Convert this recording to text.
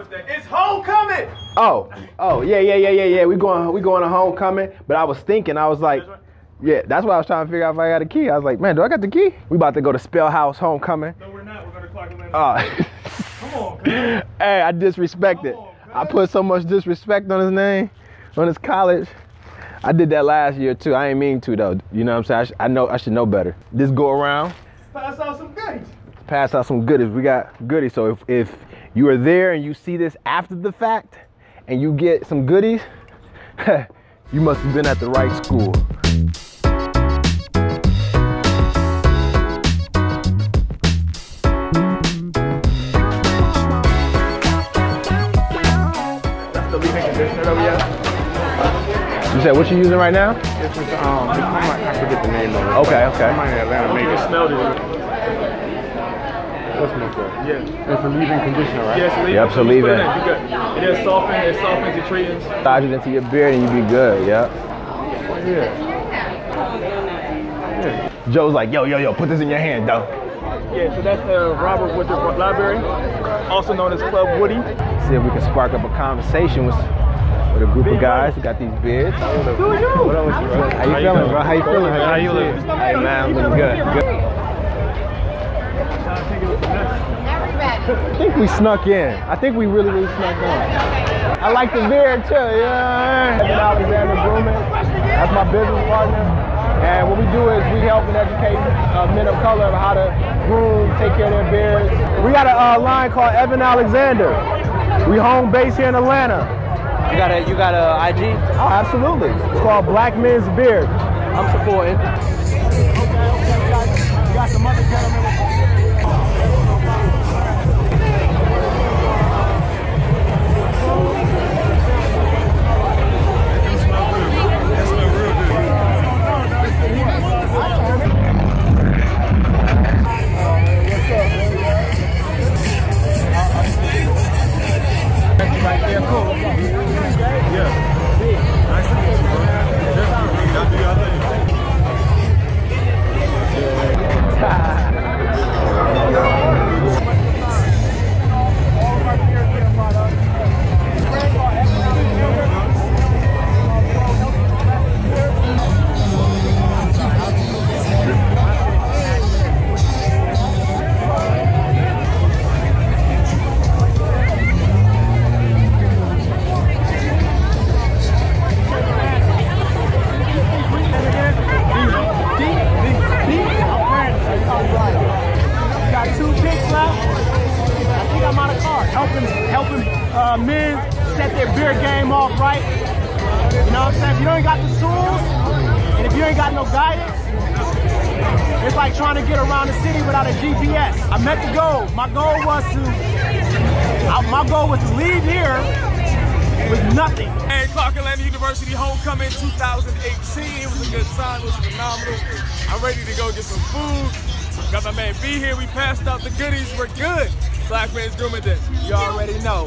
It's homecoming. Oh, yeah. We going to homecoming. But I was thinking, I was like, yeah, that's why I was trying to figure out if I got a key. I was like, man, do I got the key? We about to go to Spell House homecoming. No, we're not. We're going to Clark Atlanta. Oh. Come on, man. Hey, I disrespected. I put so much disrespect on his name, on his college. I did that last year too. I ain't mean to though. You know what I'm saying? I should know better. Just go around. Pass out some goodies. Pass out some goodies. We got goodies. So if you are there and you see this after the fact and you get some goodies, you must have been at the right school. That's the leave-in conditioner that we have. You said what you using right now? It's just, I forget the name of it. Okay. Somebody in Atlanta made it. Smelled it. What smells good? Yeah. It's a leave-in conditioner, right? Yes, leave-in. Yep, so leave-in. It softens your treatments. Massage it into your beard and you be good, yep. Yeah. Joe's like, yo, put this in your hand, though. Yeah, so that's Robert Woodruff Library, also known as Club Woody. See if we can spark up a conversation with a group of guys who got these beards. How you feeling, bro? How you feeling? How you living? Hey, man, I'm looking good. I think we snuck in. I think we really snuck in. I like the beard too, yeah. Evan Alexander Grooming. That's my business partner. And what we do is we help and educate men of color on how to groom, take care of their beards. We got a line called Evan Alexander. We home base here in Atlanta. You got a IG? Oh, absolutely. It's called Black Men's Beard. I'm supporting. You got some other gentlemen. Helping men set their beard game off right. You know what I'm saying? If you ain't got the tools, and if you ain't got no guidance, it's like trying to get around the city without a GPS. I met the goal. My goal was to leave here with nothing. Hey, Clark Atlanta University homecoming 2018. It was a good time. It was phenomenal. I'm ready to go get some food. Got my man B here. We passed out the goodies. We're good. Black Men's Grooming Day. You already know.